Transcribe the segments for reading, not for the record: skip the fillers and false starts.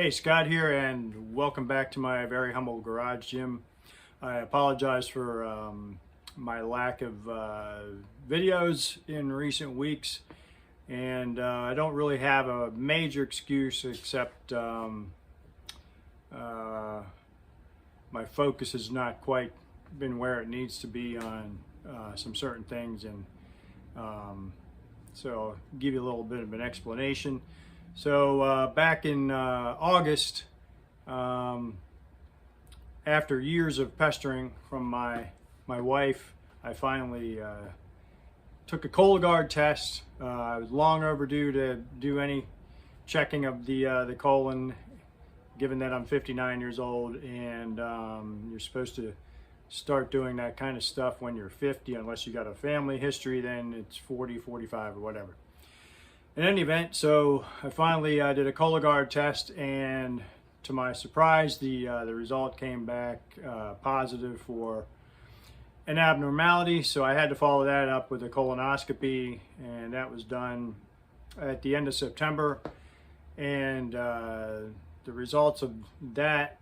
Hey, Scott here, and welcome back to my very humble garage gym. I apologize for my lack of videos in recent weeks, and I don't really have a major excuse except my focus has not quite been where it needs to be on some certain things, and so I'll give you a little bit of an explanation. So back in August, after years of pestering from my wife, I finally took a Cologuard test. I was long overdue to do any checking of the colon, given that I'm 59 years old, and you're supposed to start doing that kind of stuff when you're 50, unless you got a family history. Then it's 40, 45, or whatever. In any event, so I finally did a Cologuard test, and to my surprise, the result came back positive for an abnormality. So I had to follow that up with a colonoscopy, and that was done at the end of September. And the results of that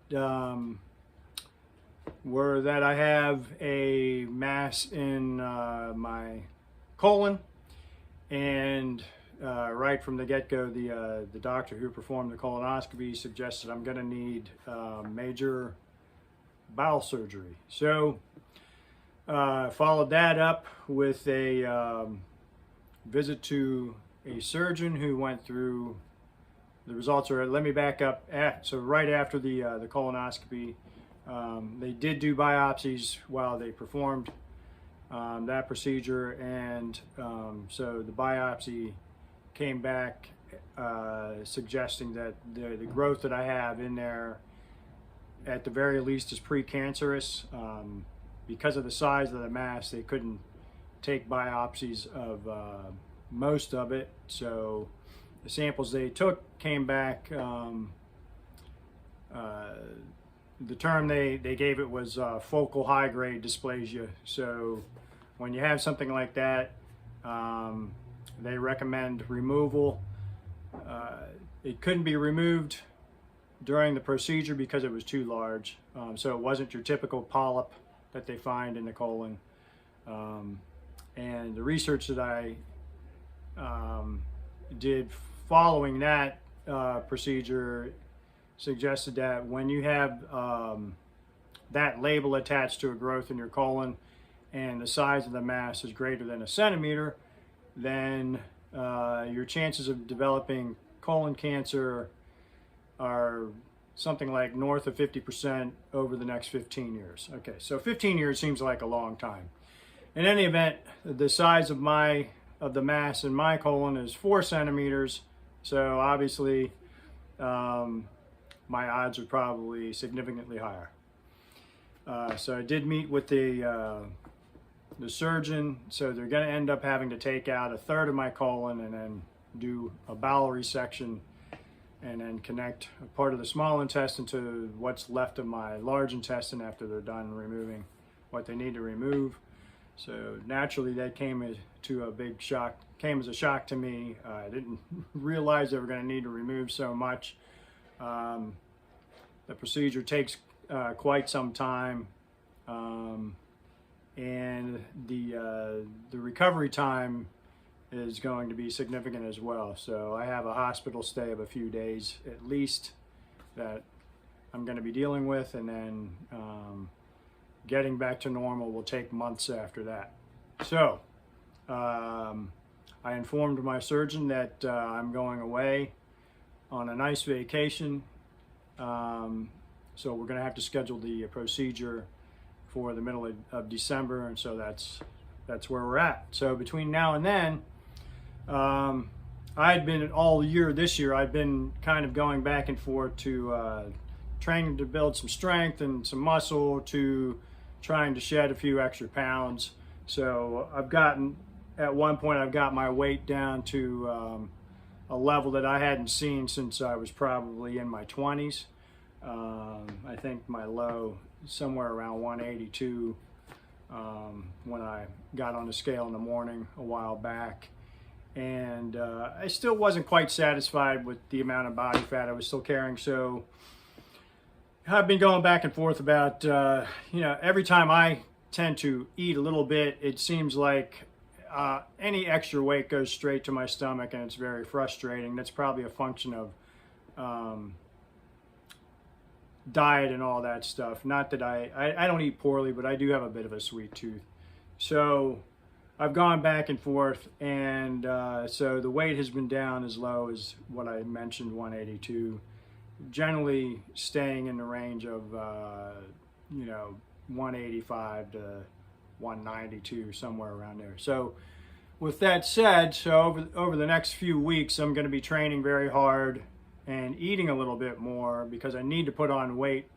were that I have a mass in my colon, and right from the get-go, the doctor who performed the colonoscopy suggested I'm going to need major bowel surgery. So I followed that up with a visit to a surgeon who went through the results. Or let me back up. So right after the colonoscopy, they did do biopsies while they performed that procedure, and so the biopsy came back suggesting that the growth that I have in there, at the very least, is precancerous. Because of the size of the mass, they couldn't take biopsies of most of it. So the samples they took came back, the term they gave it was focal high-grade dysplasia. So when you have something like that, they recommend removal. It couldn't be removed during the procedure because it was too large. So it wasn't your typical polyp that they find in the colon. And the research that I did following that procedure suggested that when you have that label attached to a growth in your colon and the size of the mass is greater than 1 centimeter, then your chances of developing colon cancer are something like north of 50% over the next 15 years. Okay, so 15 years seems like a long time. In any event, the size of the mass in my colon is 4 centimeters, so obviously my odds are probably significantly higher. So I did meet with the surgeon. So they're going to end up having to take out 1/3 of my colon and then do a bowel resection, and then connect a part of the small intestine to what's left of my large intestine after they're done removing what they need to remove. So naturally that came as a shock to me. I didn't realize they were going to need to remove so much. The procedure takes quite some time, and the recovery time is going to be significant as well. So I have a hospital stay of a few days at least that I'm going to be dealing with, and then getting back to normal will take months after that. So I informed my surgeon that I'm going away on a nice vacation. So we're going to have to schedule the procedure for the middle of December, and so that's where we're at. So between now and then, I'd been all year this year, I've been kind of going back and forth to training to build some strength and some muscle, to trying to shed a few extra pounds. So at one point I've got my weight down to a level that I hadn't seen since I was probably in my 20s. I think my low somewhere around 182 when I got on the scale in the morning a while back. and I still wasn't quite satisfied with the amount of body fat I was still carrying. So I've been going back and forth about, every time I tend to eat a little bit, it seems like any extra weight goes straight to my stomach, and it's very frustrating. That's probably a function of diet and all that stuff. Not that I don't eat poorly, but I do have a bit of a sweet tooth. So I've gone back and forth, and so the weight has been down as low as what I mentioned, 182, generally staying in the range of 185 to 192, somewhere around there. So with that said, so over the next few weeks, I'm going to be training very hard and eating a little bit more because I need to put on weight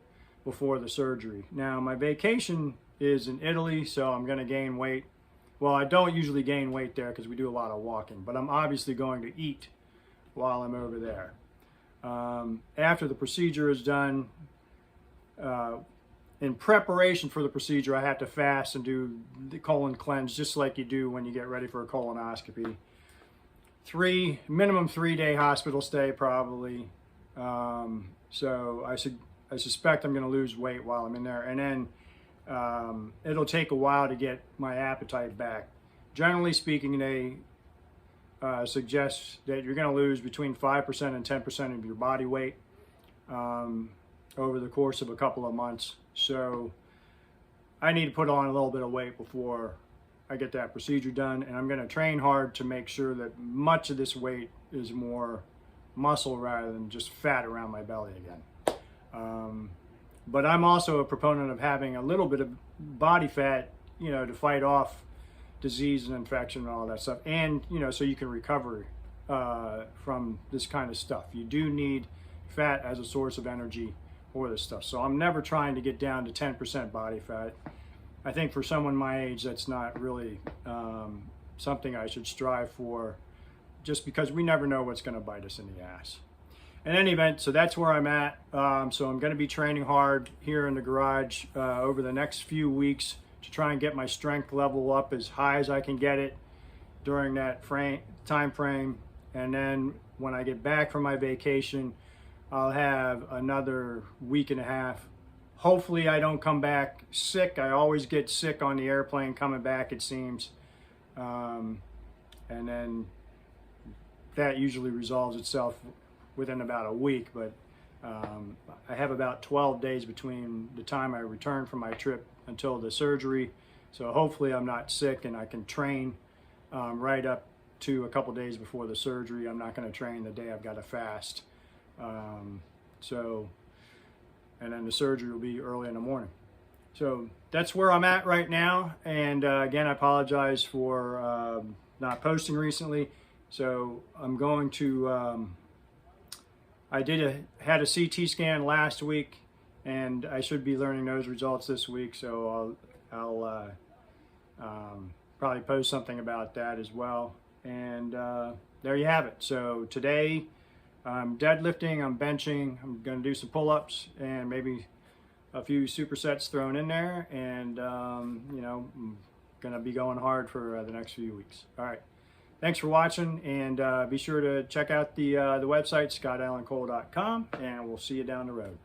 before the surgery. Now, my vacation is in Italy, so I'm going to gain weight. Well, I don't usually gain weight there because we do a lot of walking, but I'm obviously going to eat while I'm over there. After the procedure is done, in preparation for the procedure, I have to fast and do the colon cleanse, just like you do when you get ready for a colonoscopy. Minimum 3-day hospital stay probably. So I suspect I'm going to lose weight while I'm in there, and then it'll take a while to get my appetite back. Generally speaking, they suggest that you're going to lose between 5% and 10% of your body weight over the course of a couple of months. So I need to put on a little bit of weight before I get that procedure done, and I'm going to train hard to make sure that much of this weight is more muscle rather than just fat around my belly again. But I'm also a proponent of having a little bit of body fat, to fight off disease and infection and all that stuff, and so you can recover from this kind of stuff. You do need fat as a source of energy for this stuff. So I'm never trying to get down to 10% body fat. I think for someone my age, that's not really something I should strive for, just because we never know what's going to bite us in the ass. In any event, so that's where I'm at. So I'm going to be training hard here in the garage over the next few weeks to try and get my strength level up as high as I can get it during that time frame. And then when I get back from my vacation, I'll have another week and a half. Hopefully I don't come back sick. I always get sick on the airplane coming back, it seems. And then that usually resolves itself within about a week. But I have about 12 days between the time I return from my trip until the surgery. So hopefully I'm not sick and I can train right up to a couple days before the surgery. I'm not going to train the day I've got to fast. And then the surgery will be early in the morning. So that's where I'm at right now. And again, I apologize for not posting recently. So I'm going to, had a CT scan last week, and I should be learning those results this week. So I'll probably post something about that as well. And there you have it. So today, I'm deadlifting, I'm benching, I'm going to do some pull-ups and maybe a few supersets thrown in there, and I'm going to be going hard for the next few weeks. All right, thanks for watching, and be sure to check out the website, scottallencole.com, and we'll see you down the road.